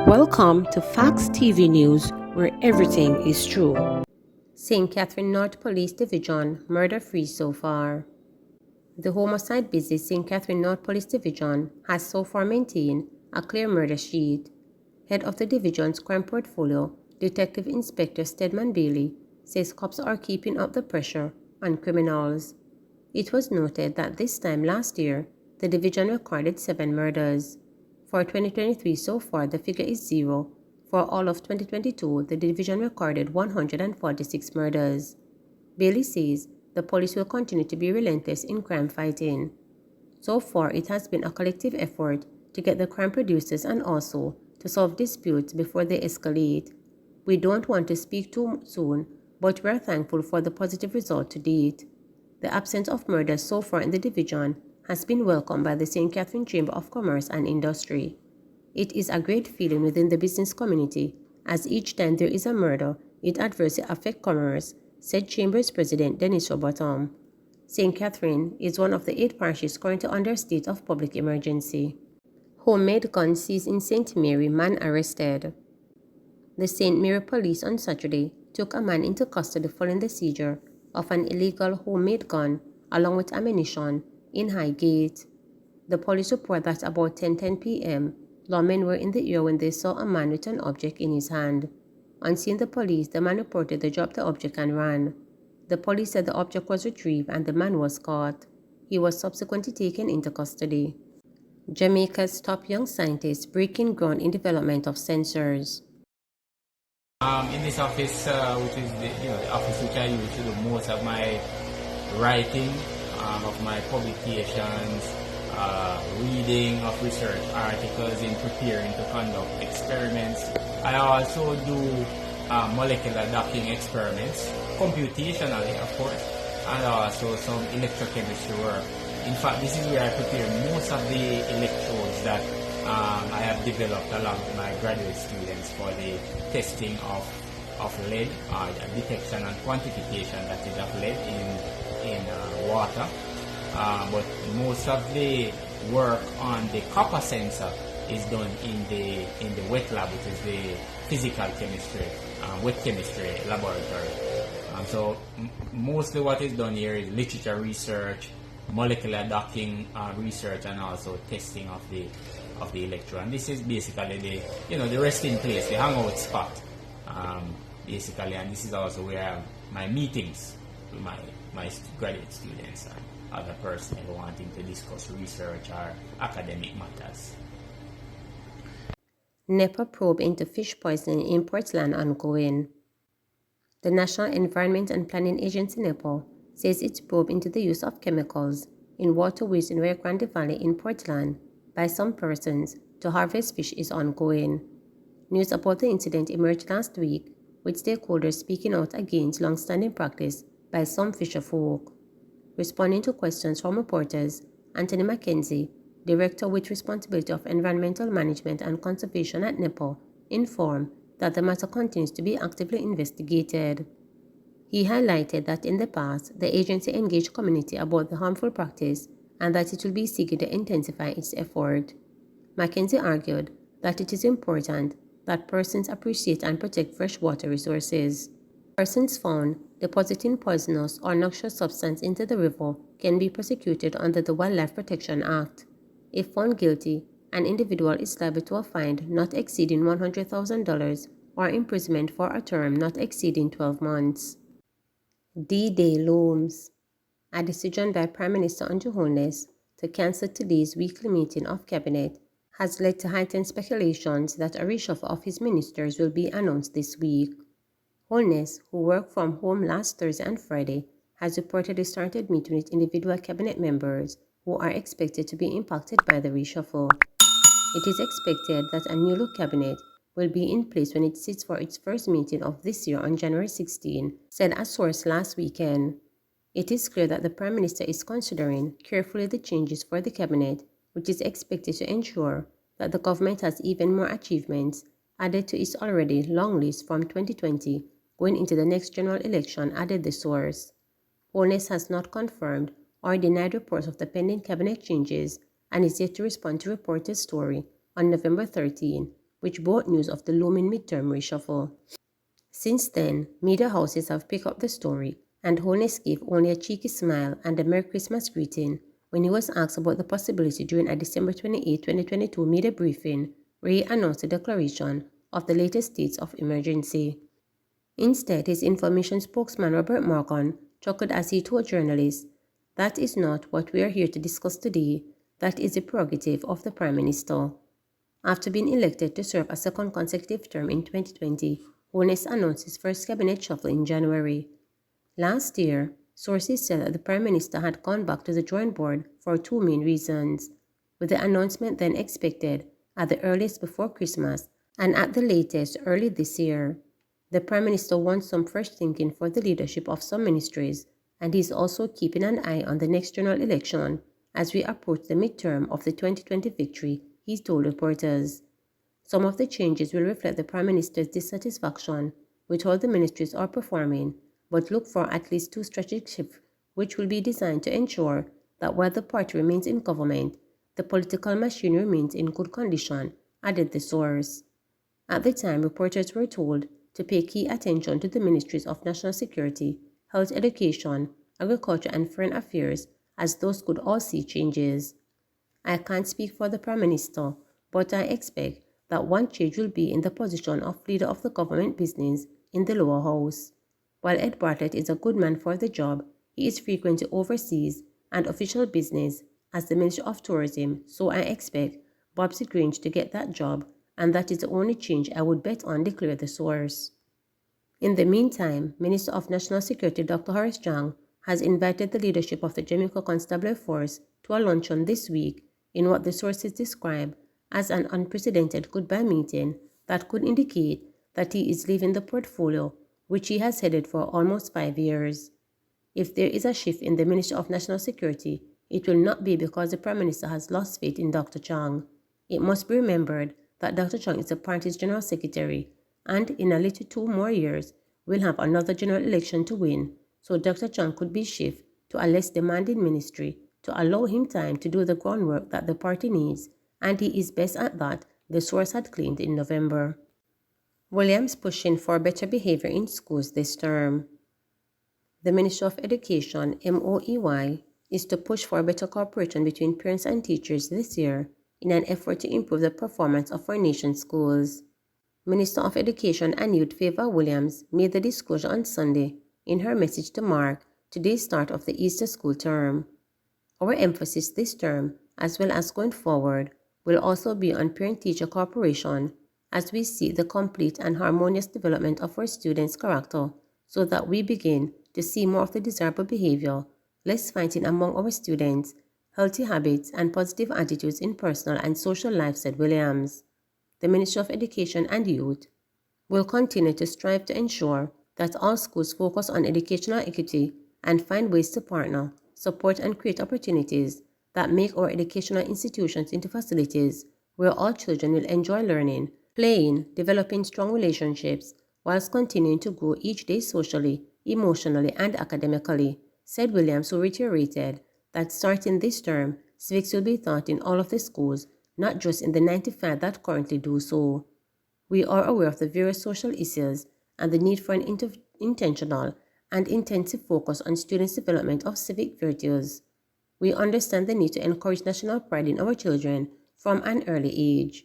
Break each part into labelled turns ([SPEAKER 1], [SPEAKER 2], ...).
[SPEAKER 1] Welcome to Facts TV News, where everything is true. St. Catherine North Police Division, murder-free so far. The homicide-busy St. Catherine North Police Division has so far maintained a clear murder sheet. Head of the division's crime portfolio, Detective Inspector Stedman Bailey, says cops are keeping up the pressure on criminals. It was noted that this time last year, the division recorded 7 murders. For 2023 so far, the figure is 0. For all of 2022, the division recorded 146 murders. Bailey says the police will continue to be relentless in crime fighting. So far, it has been a collective effort to get the crime producers and also to solve disputes before they escalate. We don't want to speak too soon, but we are thankful for the positive result to date. The absence of murders so far in the division has been welcomed by the St. Catherine Chamber of Commerce and Industry. It is a great feeling within the business community, as each time there is a murder, it adversely affects commerce, said Chamber's President Dennis Robotham. St. Catherine is one of the 8 parishes currently under a state of public emergency. Homemade gun seized in St. Mary, man arrested. The St. Mary police on Saturday took a man into custody following the seizure of an illegal homemade gun along with ammunition in Highgate. The police report that about 10:10 p.m., lawmen were in the area when they saw a man with an object in his hand. On seeing the police, the man reported they dropped the object and ran. The police said the object was retrieved and the man was caught. He was subsequently taken into custody. Jamaica's top young scientists breaking ground in development of sensors.
[SPEAKER 2] In this office, which is the office which I use to do most of my writing, of my publications, reading of research articles in preparing to conduct experiments. I also do molecular docking experiments, computationally of course, and also some electrochemistry work. In fact, this is where I prepare most of the electrodes that I have developed along with my graduate students for the testing of lead, detection and quantification that is of lead in water. But most of the work on the copper sensor is done in the wet lab, which is the physical chemistry, wet chemistry laboratory. So mostly what is done here is literature research, molecular docking research, and also testing of the electron. And this is basically the resting place, the hangout spot, basically. And this is also where I have my meetings with my graduate students and other personnel wanting to discuss research or academic matters.
[SPEAKER 1] NEPA probe into fish poisoning in Portland ongoing. The National Environment and Planning Agency NEPA says its probe into the use of chemicals in waterways in Rio Grande Valley in Portland by some persons to harvest fish is ongoing. News about the incident emerged last week, with stakeholders speaking out against long-standing practice by some fisherfolk. Responding to questions from reporters, Anthony Mackenzie, Director with responsibility of environmental management and conservation at NEPA, informed that the matter continues to be actively investigated. He highlighted that in the past, the agency engaged community about the harmful practice and that it will be seeking to intensify its effort. Mackenzie argued that it is important that persons appreciate and protect freshwater resources. Persons found depositing poisonous or noxious substance into the river can be prosecuted under the Wildlife Protection Act. If found guilty, an individual is liable to a fine not exceeding $100,000 or imprisonment for a term not exceeding 12 months. D-Day looms. A decision by Prime Minister Andrew Holness to cancel today's weekly meeting of Cabinet has led to heightened speculations that a reshuffle of his ministers will be announced this week. Holness, who worked from home last Thursday and Friday, has reportedly started meeting with individual cabinet members who are expected to be impacted by the reshuffle. It is expected that a new look cabinet will be in place when it sits for its first meeting of this year on January 16, said a source last weekend. It is clear that the Prime Minister is considering carefully the changes for the cabinet, which is expected to ensure that the government has even more achievements added to its already long list from 2020 going into the next general election, added the source. Holness has not confirmed or denied reports of the pending cabinet changes and is yet to respond to reporters' story on November 13, which brought news of the looming midterm reshuffle. Since then, media houses have picked up the story, and Holness gave only a cheeky smile and a Merry Christmas greeting when he was asked about the possibility during a December 28, 2022 media briefing where he announced the declaration of the latest states of emergency. Instead, his information spokesman Robert Morgan chuckled as he told journalists, "That is not what we are here to discuss today. That is the prerogative of the Prime Minister." After being elected to serve a second consecutive term in 2020, Holness announced his first cabinet shuffle in January. Last year, sources said that the Prime Minister had gone back to the drawing board for two main reasons, with the announcement then expected at the earliest before Christmas and at the latest early this year. The Prime Minister wants some fresh thinking for the leadership of some ministries, and he is also keeping an eye on the next general election as we approach the midterm of the 2020 victory, he told reporters. Some of the changes will reflect the Prime Minister's dissatisfaction with how the ministries are performing, but look for at least two strategic shifts which will be designed to ensure that while the party remains in government, the political machine remains in good condition, added the source. At the time, reporters were told to pay key attention to the Ministries of National Security, Health, Education, Agriculture and Foreign Affairs, as those could all see changes. I can't speak for the Prime Minister, but I expect that one change will be in the position of leader of the government business in the lower house. While Ed Bartlett is a good man for the job, he is frequently overseas and official business as the Minister of Tourism, so I expect Bobsy Grange to get that job, and that is the only change I would bet on, declared the source. In the meantime, Minister of National Security Dr. Horace Jang has invited the leadership of the Jamaica Constabulary Force to a luncheon this week in what the sources describe as an unprecedented goodbye meeting that could indicate that he is leaving the portfolio, which he has headed for almost 5 years. If there is a shift in the Ministry of National Security, it will not be because the Prime Minister has lost faith in Dr. Chang. It must be remembered that Dr. Chang is the party's General Secretary, and in a little 2 more years, we'll have another general election to win, so Dr. Chang could be shifted to a less demanding ministry to allow him time to do the groundwork that the party needs, and he is best at that, the source had claimed in November. Williams pushing for better behavior in schools this term. The Ministry of Education, MOEY, is to push for better cooperation between parents and teachers this year in an effort to improve the performance of our nation's schools. Minister of Education and Youth Favour Williams made the disclosure on Sunday in her message to mark today's start of the Easter school term. Our emphasis this term, as well as going forward, will also be on parent-teacher cooperation as we see the complete and harmonious development of our students' character so that we begin to see more of the desirable behavior, less fighting among our students, healthy habits and positive attitudes in personal and social life, said Williams. The Ministry of Education and Youth will continue to strive to ensure that all schools focus on educational equity and find ways to partner, support and create opportunities that make our educational institutions into facilities where all children will enjoy learning, playing, developing strong relationships, whilst continuing to grow each day socially, emotionally and academically, said Williams, who reiterated that starting this term, civics will be taught in all of the schools, not just in the 95 that currently do so. We are aware of the various social issues and the need for an intentional and intensive focus on students' development of civic virtues. We understand the need to encourage national pride in our children from an early age.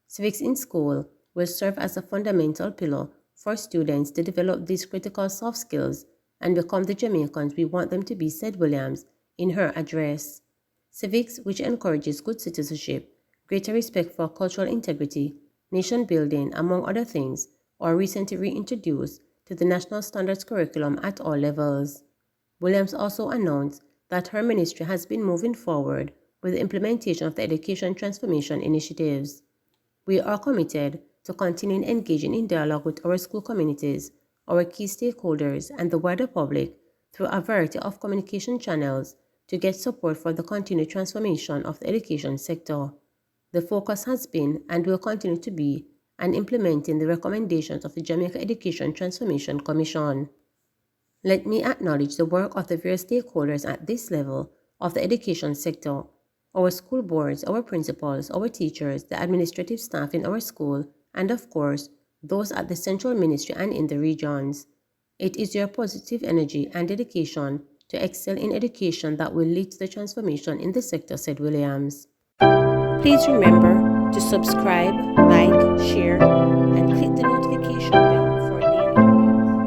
[SPEAKER 1] Civics in school will serve as a fundamental pillar for students to develop these critical soft skills and become the Jamaicans we want them to be, said Williams in her address. Civics, which encourages good citizenship, greater respect for cultural integrity, nation building, among other things, are recently reintroduced to the National Standards curriculum at all levels. Williams also announced that her ministry has been moving forward with the implementation of the Education Transformation Initiatives. We are committed to continuing engaging in dialogue with our school communities, our key stakeholders, and the wider public through a variety of communication channels to get support for the continued transformation of the education sector. The focus has been and will continue to be on implementing the recommendations of the Jamaica Education Transformation Commission. Let me acknowledge the work of the various stakeholders at this level of the education sector, our school boards, our principals, our teachers, the administrative staff in our school, and of course, those at the central ministry and in the regions. It is your positive energy and dedication to excel in education that will lead to the transformation in the sector, said Williams. Please remember to subscribe, like, share, and click the notification bell